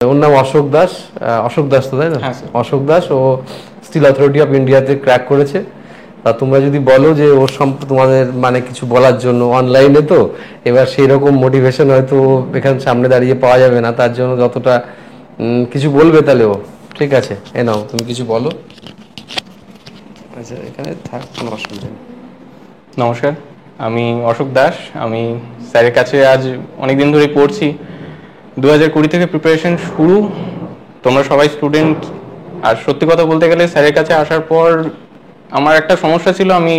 ওর নাম অশোক দাস। অশোক দাস তো, তাই না? হ্যাঁ স্যার। অশোক দাস ও স্টিল অথরিটি অফ ইন্ডিয়াতে ক্র্যাক করেছে। তা তোমরা যদি বলো যে ওর তোমাদের মানে কিছু বলার জন্য, অনলাইনে তো এবার সেই রকম মোটিভেশন হয়তো এখানে সামনে দাঁড়িয়ে পাওয়া যাবে না, তার জন্য যতটা কিছু বলবে তাহলে ও ঠিক আছে। এ নাও তুমি কিছু বলো। আচ্ছা এখানে থাক, কোনো অসুবিধা নেই। নমস্কার, আমি অশোক দাস। আমি স্যারের কাছে আজ অনেকদিন ধরেই পড়ছি। 2020 থেকে প্রিপারেশন শুরু। তোমরা সবাই স্টুডেন্ট। আর সত্যি কথা বলতে গেলে স্যারের কাছে আসার পর আমার একটা সমস্যা ছিল, আমি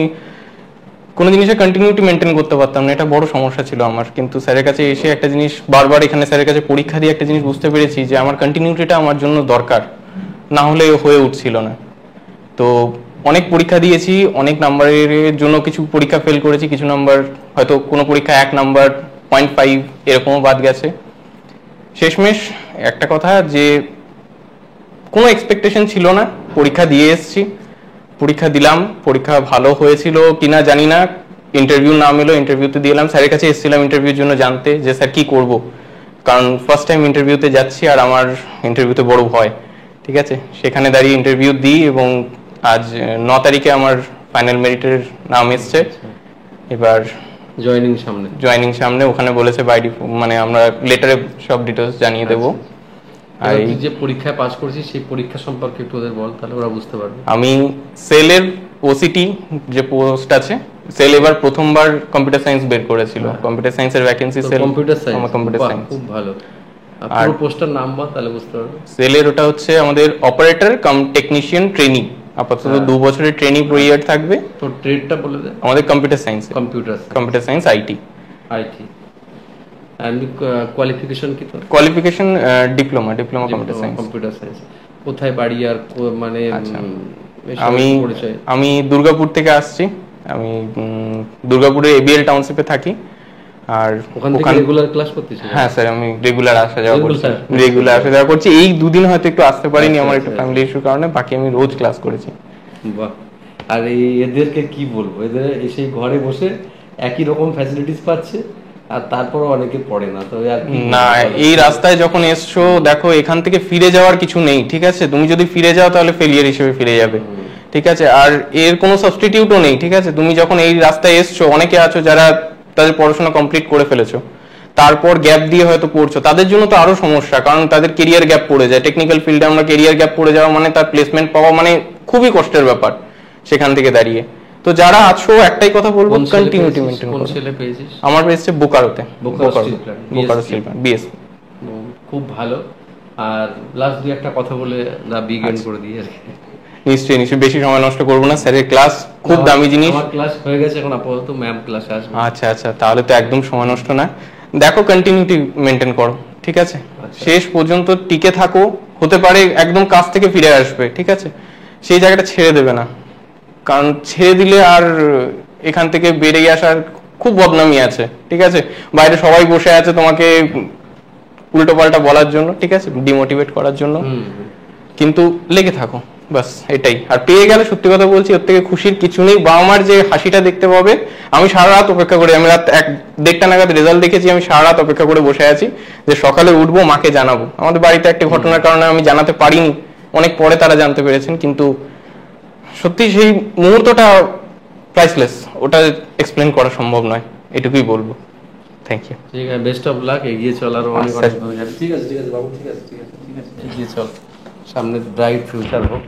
কোনো জিনিসের কন্টিনিউটি মেনটেন করতে পারতাম না, এটা বড় সমস্যা ছিল আমার। কিন্তু স্যারের কাছে এসে একটা জিনিস বারবার এখানে স্যারের কাছে পরীক্ষা দিয়ে একটা জিনিস বুঝতে পেরেছি যে আমার কন্টিনিউটিটা আমার জন্য দরকার, না হলে হয়ে উঠছিল না। তো অনেক পরীক্ষা দিয়েছি, অনেক নাম্বারের জন্য কিছু পরীক্ষা ফেল করেছি, কিছু নাম্বার হয়তো কোনো পরীক্ষা 1 নাম্বার 0.5 এরকমও বাদ গেছে। শেষমেশ একটা কথা যে কোনো এক্সপেকটেশন ছিল না, পরীক্ষা দিয়ে এসেছি, পরীক্ষা দিলাম, পরীক্ষা ভালো হয়েছিল কিনা জানি না। ইন্টারভিউ নাম এলো, ইন্টারভিউতে দিলাম। স্যারের কাছে এসেছিলাম ইন্টারভিউর জন্য জানতে যে স্যার কি করব, কারণ ফার্স্ট টাইম ইন্টারভিউতে যাচ্ছি আর আমার ইন্টারভিউতে বড় ভয়। ঠিক আছে, সেখানে দাঁড়িয়ে ইন্টারভিউ দিই এবং আজ 9 তারিখে আমার ফাইনাল মেরিটের নাম এসছে। এবার জয়েনিং সামনে, ওখানে বলেছে মানে আমরা লেটারে সব ডিটেলস জানিয়ে দেবো। আর তুই যে পরীক্ষায় পাস করেছিস সেই পরীক্ষা সম্পর্কে একটু ওদের বল, তাহলে ওরা বুঝতে পারবে। আমি সেলের ওসিটি যে পোস্ট আছে, সেল এবার প্রথমবার কম্পিউটার সায়েন্স বের করেছিল। কম্পিউটার সায়েন্সের ভ্যাকেন্সি সেল, কম্পিউটার সায়েন্স, আমার কম্পিউটার সায়েন্স। খুব ভালো। আর পুরো পোস্টার নাম বল, তাহলে বুঝতে পারবে। সেলের ওটা হচ্ছে আমাদের অপারেটর কাম টেকনিশিয়ান ট্রেনিং। আপাতত 2 বছরের ট্রেনিং পিরিয়ড থাকবে। তো ট্রেডটা বলে দে। আমাদের computer science, computer science IT. And qualification কি তোর? Qualification diploma computer science. কোথায় বাড়ি আর মানে আমি দুর্গাপুর থেকে আসছি। আমি দুর্গাপুরে এবিএল টাউনশিপে থাকি। আর ওখান থেকে রেগুলার ক্লাস করতেছ? হ্যাঁ স্যার, আমি রেগুলার আসা যাওয়া করছি। এই দুদিন হয়তো একটু আসতে পারিনি, আমার একটু ফ্যামিলি ইস্যুর কারণে, বাকি আমি রোজ ক্লাস করেছি। বাহ। আর এদেরকে কি বলবো, এদের এসে ঘরে বসে একই রকম ফ্যাসিলিটিস পাচ্ছে, আর তারপরও অনেকে পড়ে না। তো না, এই রাস্তায় যখন এসছো দেখো, এখান থেকে ফিরে যাওয়ার কিছু নেই। ঠিক আছে, তুমি যদি ফিরে যাও তাহলে ফেলিয়ার হিসেবে ফিরে যাবে। ঠিক আছে, আর এর কোনো সাবস্টিটিউটও নেই। ঠিক আছে, তুমি যখন এই রাস্তায় এসছো, অনেকে আছো যারা তাদের পড়াশোনা কমপ্লিট করে ফেলেছো, তারপর গ্যাপ দিয়ে হয়তো পড়ছো, তাদের জন্য তো আরো সমস্যা, কারণ তাদের কেরিয়ার গ্যাপ পড়ে যায়। টেকনিক্যাল ফিল্ডে আমরা কেরিয়ার গ্যাপ পড়ে যাওয়া মানে তার প্লেসমেন্ট পাওয়া মানে খুবই কষ্টের ব্যাপার সেখান থেকে দাঁড়িয়ে। তো যারা আছো একটাই কথা বলবো, কন্টিনিউটি মেইনটেইন করো। কোন ছেলে পেয়েছিস? আমার পেয়েছে বোকারোতে, বোকারো স্টিল প্ল্যান্ট, বিএস। খুব ভালো। আর লাস্ট দুই একটা কথা বলে না বিগ এন্ড করে দিই আর কি। নিশ্চয়ই, বেশি সময় নষ্ট করবো না। স্যারের ক্লাস খুব দামি জিনিস। আমার ক্লাস হয়ে গেছে, এখন আপাতত ম্যাম ক্লাসে আসবে। আচ্ছা, তাহলে তো একদম সময় নষ্ট না। দেখো, কন্টিনিউটি মেইনটেইন করো। ঠিক আছে, শেষ পর্যন্ত টিকে থাকো। হতে পারে একদম কাছ থেকে ফিরে আসবে, ঠিক আছে, সেই জায়গাটা ছেড়ে দেবে না, কারণ ছেড়ে দিলে আর এখান থেকে বেরিয়ে আসার খুব বদনামি আছে। ঠিক আছে, বাইরে সবাই বসে আছে তোমাকে উল্টো পাল্টা বলার জন্য, ঠিক আছে, ডিমোটিভেট করার জন্য, কিন্তু লেগে থাকো, বাস এটাই। আর পেয়ে গেলে সত্যি কথা বলছি, ওর থেকে খুশির কিছু নেই। বাবা মার যে হাসিটা দেখতে পাবে, আমি সারা রাত অপেক্ষা করি। আমি রাত 1-1:30 নাগাদ রেজাল্ট দেখেছি, আমি সারা রাত অপেক্ষা করে বসে আছি যে সকালে উঠবো, মাকে জানাবো। আমাদের বাড়িতে একটা ঘটনার কারণে আমি জানাতে পারিনি, অনেক পরে তারা জানতে পেরেছেন, কিন্তু সত্যি সেই মুহূর্তটা প্রাইসলেস, ওটা এক্সপ্লেন করা সম্ভব নয়, এটুকুই বলবো। Thank you. ঠিক আছে, বেস্ট অফ লাক। এগিয়ে চলার অনেক অনেক। ঠিক আছে বাবু, ঠিক আছে এগিয়ে চল, সামনে ব্রাইট ফিউচার হোক।